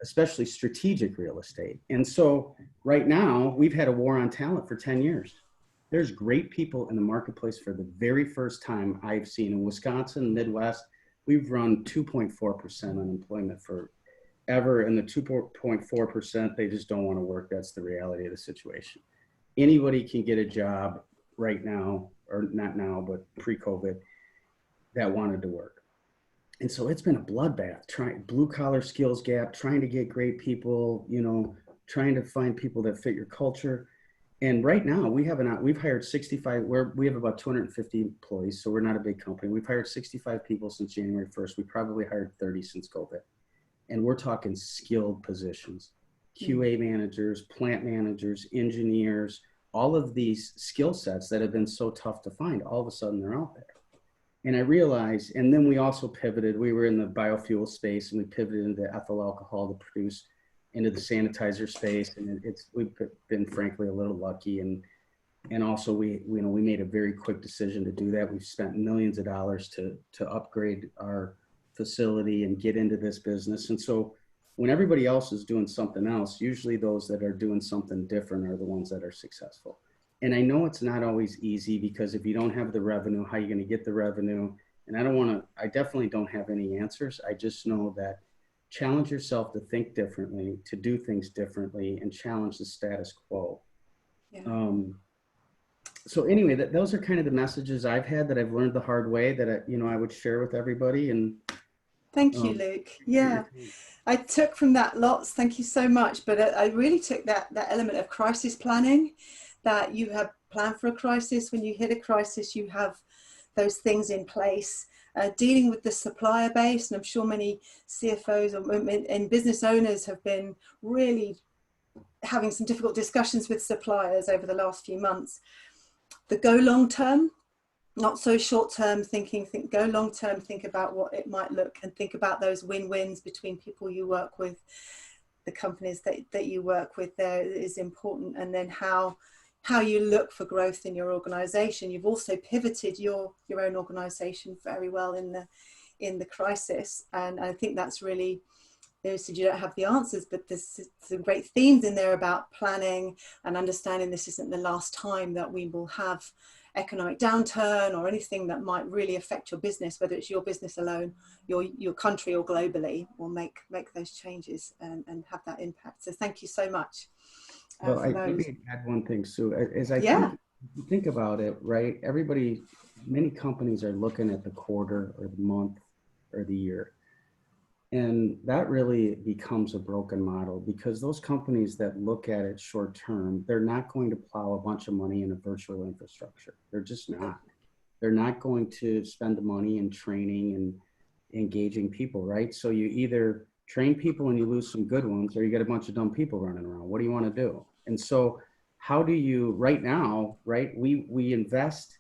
Speaker 4: Especially strategic real estate. And so right now, we've had a war on talent for 10 years. There's great people in the marketplace for the very first time I've seen in Wisconsin, Midwest. We've run 2.4% unemployment forever, and the 2.4%, they just don't want to work. That's the reality of the situation. Anybody can get a job right now, or not now, but pre-COVID, that wanted to work. And so it's been a bloodbath, blue collar skills gap, trying to get great people, you know, trying to find people that fit your culture. And right now we've hired 65, we have about 250 employees. So we're not a big company. We've hired 65 people since January 1st. We probably hired 30 since COVID. And we're talking skilled positions, QA managers, plant managers, engineers, all of these skill sets that have been so tough to find, all of a sudden they're out there. And I realized, and then we also pivoted, we were in the biofuel space and we pivoted into ethyl alcohol to produce into the sanitizer space. And we've been frankly a little lucky. And also we made a very quick decision to do that. We've spent millions of dollars to upgrade our facility and get into this business. And so when everybody else is doing something else, usually those that are doing something different are the ones that are successful. And I know it's not always easy, because if you don't have the revenue, how are you going to get the revenue? And I definitely don't have any answers. I just know that challenge yourself to think differently, to do things differently, and challenge the status quo. Yeah. So anyway, those are kind of the messages I've had that I've learned the hard way that I would share with everybody. And
Speaker 1: thank you, Luke. Yeah, I took from that lots. Thank you so much. But I really took that element of crisis planning, that you have planned for a crisis. When you hit a crisis, you have those things in place. Dealing with the supplier base, and I'm sure many CFOs and business owners have been really having some difficult discussions with suppliers over the last few months. The go long term, not so short term thinking, go long term, think about what it might look, and think about those win-wins between people you work with, the companies that you work with there is important. And then how you look for growth in your organization. You've also pivoted your own organization very well in the crisis. And I think that's really they said you don't have the answers, but there's some great themes in there about planning and understanding this isn't the last time that we will have economic downturn or anything that might really affect your business, whether it's your business alone, your country, or globally, will make those changes and have that impact. So thank you so much.
Speaker 4: Well, let me add one thing, Sue. As I think about it, right? Many companies are looking at the quarter or the month or the year. And that really becomes a broken model, because those companies that look at it short term, they're not going to plow a bunch of money in a virtual infrastructure. They're just not. They're not going to spend the money in training and engaging people, right? So you either train people and you lose some good ones, or you get a bunch of dumb people running around. What do you want to do? And so how do you, right now, right, we invest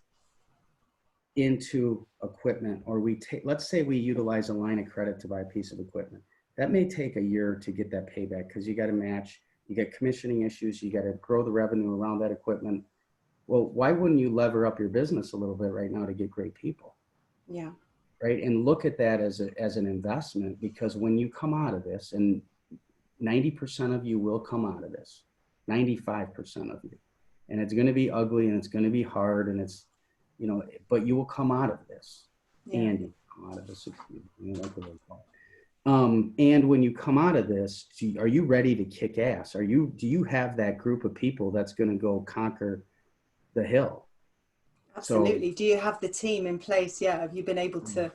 Speaker 4: into equipment, or let's say we utilize a line of credit to buy a piece of equipment. That may take a year to get that payback, because you got to match, you get commissioning issues, you got to grow the revenue around that equipment. Well, why wouldn't you lever up your business a little bit right now to get great people? Yeah. Right. And look at that as an investment, because when you come out of this, and 90% of you will come out of this, 95% of you, and it's going to be ugly and it's going to be hard, and it's, you know, but you will come out of this, and you come out of this. And when you come out of this, are you ready to kick ass? Do you have that group of people that's going to go conquer the hill?
Speaker 1: Absolutely. So, do you have the team in place? Yeah. Have you been able to,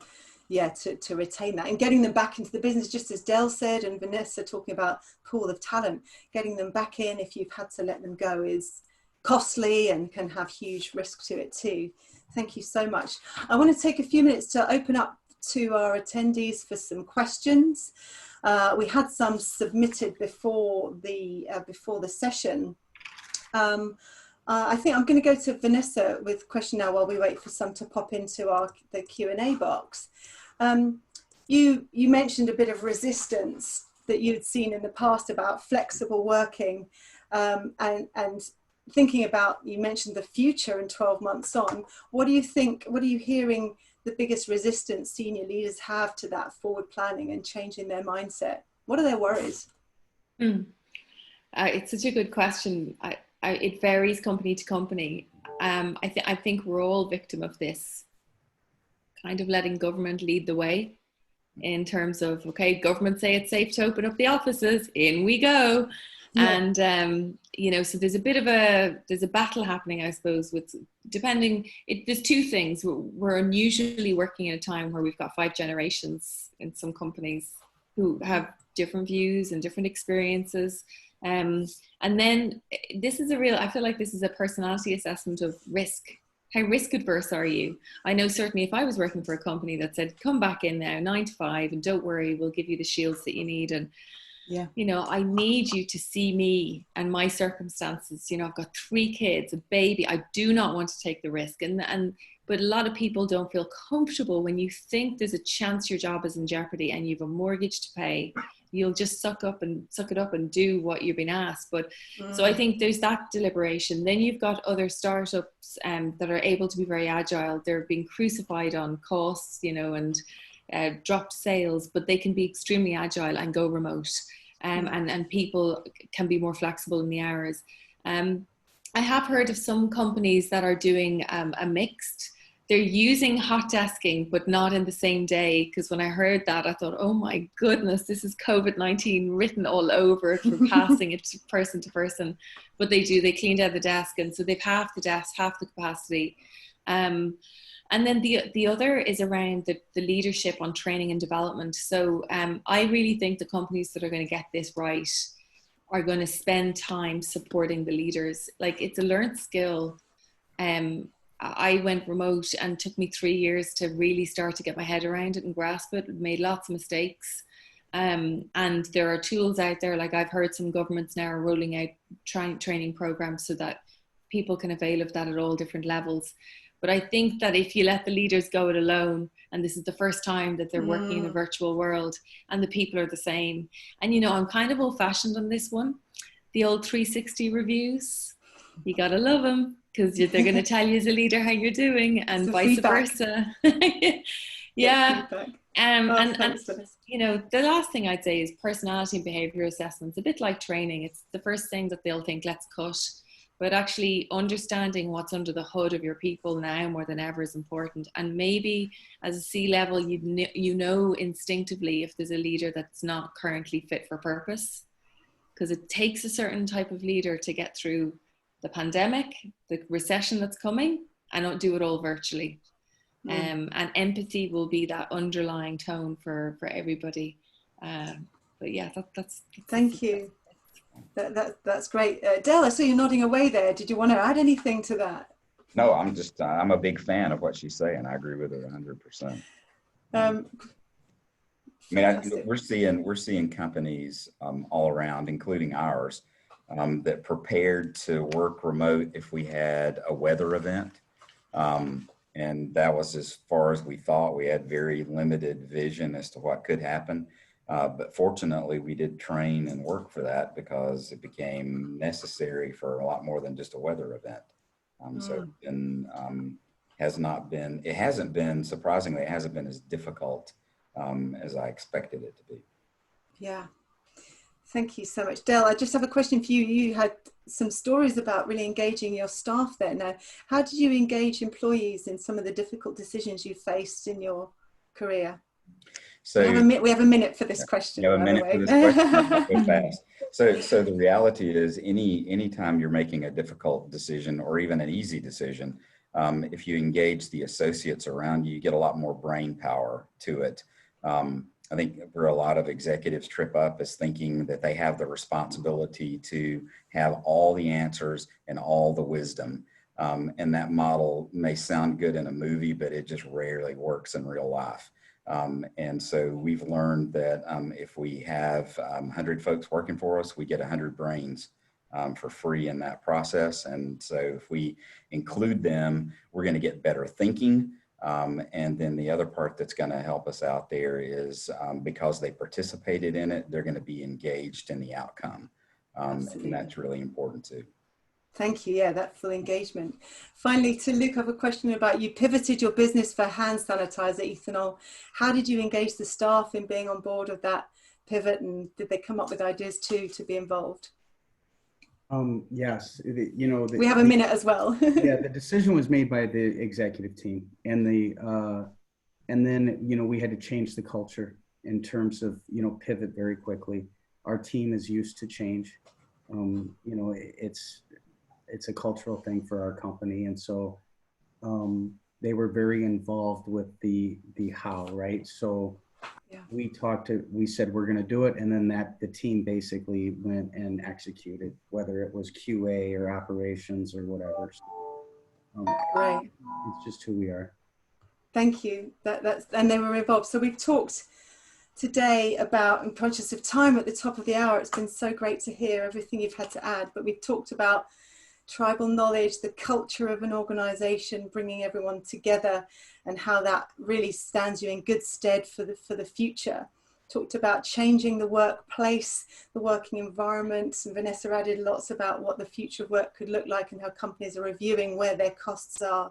Speaker 1: to retain that and getting them back into the business, just as Del said, and Vanessa talking about pool of talent, getting them back in if you've had to let them go is costly and can have huge risk to it too. Thank you so much. I want to take a few minutes to open up to our attendees for some questions. We had some submitted before the session. I think I'm going to go to Vanessa with a question now while we wait for some to pop into the Q&A box. You mentioned a bit of resistance that you'd seen in the past about flexible working, and thinking about, you mentioned the future and 12 months on. What do you think, what are you hearing the biggest resistance senior leaders have to that forward planning and changing their mindset? What are their worries?
Speaker 3: It's such a good question. It varies company to company. I think we're all victim of this kind of letting government lead the way, in terms of, okay, government say it's safe to open up the offices, in we go. Yeah. And, you know, so there's a battle happening, I suppose, with there's two things. We're unusually working in a time where we've got 5 generations in some companies who have different views and different experiences. And then I feel like this is a personality assessment of risk. How risk adverse are you? I know certainly if I was working for a company that said, come back in now 9 to 5 and don't worry, we'll give you the shields that you need. And, you know, I need you to see me and my circumstances. You know, I've got 3 kids, a baby. I do not want to take the risk. But a lot of people don't feel comfortable when you think there's a chance your job is in jeopardy and you have a mortgage to pay. You'll just suck it up and do what you've been asked. But so I think there's that deliberation. Then you've got other startups that are able to be very agile. They're being crucified on costs, you know, and dropped sales, but they can be extremely agile and go remote. And people can be more flexible in the hours. I have heard of some companies that are doing a mixed. They're using hot desking, but not in the same day. Because when I heard that, I thought, oh my goodness, this is COVID-19 written all over it for passing it person to person. But they cleaned out the desk. And so they've half the desk, half the capacity. And then the other is around the leadership on training and development. So I really think the companies that are going to get this right are going to spend time supporting the leaders. Like, it's a learned skill. I went remote and it took me 3 years to really start to get my head around it and grasp it. Made lots of mistakes. And there are tools out there, like I've heard some governments now are rolling out training programs so that people can avail of that at all different levels. But I think that if you let the leaders go it alone, and this is the first time that they're working in a virtual world and the people are the same. And, you know, I'm kind of old fashioned on this one. The old 360 reviews, you got to love them, because they're going to tell you as a leader how you're doing, and vice versa. And
Speaker 1: thanks for this.
Speaker 3: you know, the last thing I'd say is personality and behavior assessments, a bit like training. It's the first thing that they'll think, let's cut. But actually understanding what's under the hood of your people now more than ever is important. And maybe as a C-level, you know instinctively if there's a leader that's not currently fit for purpose, because it takes a certain type of leader to get through the pandemic, the recession that's coming, and not do it all virtually. And empathy will be that underlying tone for everybody. But yeah, that's
Speaker 1: thank you. That's great. Del, I saw you nodding away there. Did you want to add anything to that?
Speaker 2: No, I'm a big fan of what she's saying. I agree with her 100%. We're seeing companies all around, including ours, that prepared to work remote if we had a weather event. And that was as far as we thought. We had very limited vision as to what could happen. But fortunately, we did train and work for that because it became necessary for a lot more than just a weather event. So it hasn't been, surprisingly, it hasn't been as difficult as I expected it to be.
Speaker 1: Yeah. Thank you so much. Del, I just have a question for you. You had some stories about really engaging your staff there. Now, how did you engage employees in some of the difficult decisions you faced in your career? So we have a minute for this question.
Speaker 2: You have a minute for this question. Go fast. So the reality is any time you're making a difficult decision or even an easy decision, if you engage the associates around you, you get a lot more brain power to it. I think where a lot of executives trip up is thinking that they have the responsibility to have all the answers and all the wisdom. And that model may sound good in a movie, but it just rarely works in real life. And so we've learned that if we have 100 folks working for us, we get 100 brains for free in that process. And so if we include them, we're going to get better thinking. And then the other part that's going to help us out there is because they participated in it, they're going to be engaged in the outcome. And that's really important too.
Speaker 1: Thank you. Yeah, that full engagement. Finally, to Luke, I have a question about you pivoted your business for hand sanitizer, ethanol. How did you engage the staff in being on board of that pivot, and did they come up with ideas too to be involved?
Speaker 4: Yes, we
Speaker 1: have a minute as well.
Speaker 4: Yeah, the decision was made by the executive team, and then we had to change the culture in terms of pivot very quickly. Our team is used to change. It's a cultural thing for our company, and so they were very involved with the how, right? So yeah. We said we're going to do it, and then the team basically went and executed, whether it was QA or operations or whatever. So,
Speaker 1: right.
Speaker 4: It's just who we are.
Speaker 1: Thank you. And they were involved. So we've talked today about, I'm conscious of time at the top of the hour. It's been so great to hear everything you've had to add, but we've talked about tribal knowledge, the culture of an organization, bringing everyone together, and how that really stands you in good stead for the future. Talked about changing the workplace, the working environment, and Vanessa added lots about what the future of work could look like and how companies are reviewing where their costs are.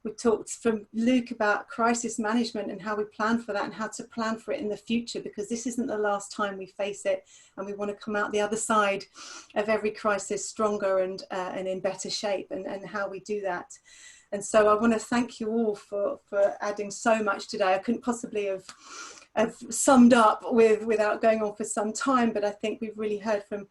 Speaker 1: We talked from Luke about crisis management and how we plan for that and how to plan for it in the future, because this isn't the last time we face it, and we want to come out the other side of every crisis stronger and in better shape, and how we do that. And so I want to thank you all for adding so much today. I couldn't possibly have summed up without going on for some time, but I think we've really heard from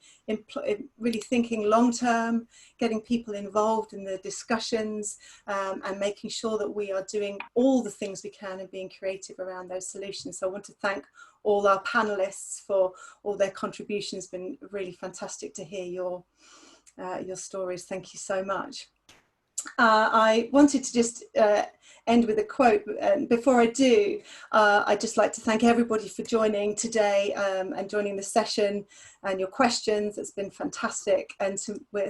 Speaker 1: really thinking long term, getting people involved in the discussions, and making sure that we are doing all the things we can and being creative around those solutions. So I want to thank all our panelists for all their contributions. It's been really fantastic to hear your stories. Thank you so much. I wanted to just end with a quote. Before I do, I'd just like to thank everybody for joining today and joining the session and your questions. It's been fantastic. And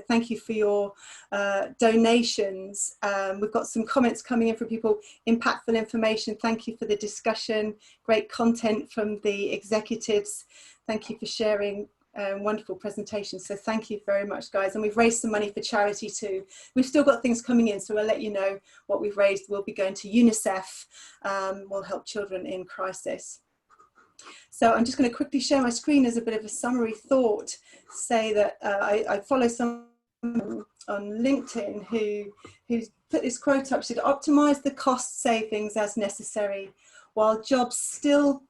Speaker 1: thank you for your donations. We've got some comments coming in from people, impactful information. Thank you for the discussion. Great content from the executives. Thank you for sharing wonderful presentation. So thank you very much, guys. And we've raised some money for charity too. We've still got things coming in, so we'll let you know what we've raised. We'll be going to UNICEF, will help children in crisis. So I'm just going to quickly share my screen as a bit of a summary thought, say that I follow some on LinkedIn who's put this quote up: should optimize the cost savings as necessary while still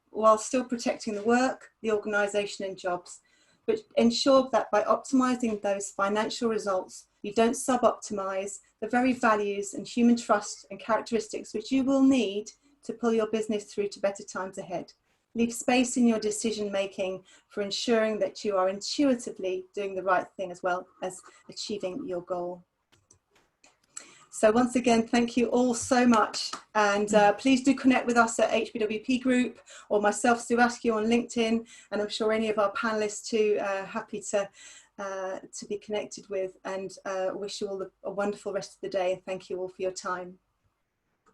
Speaker 1: protecting the work, the organization and jobs, but ensure that by optimizing those financial results, you don't sub-optimize the very values and human trust and characteristics which you will need to pull your business through to better times ahead. Leave space in your decision making for ensuring that you are intuitively doing the right thing as well as achieving your goal. So once again, thank you all so much. And please do connect with us at HBWP Group or myself, Sue Askew, on LinkedIn. And I'm sure any of our panelists too are happy to be connected with, and wish you all a wonderful rest of the day. And thank you all for your time.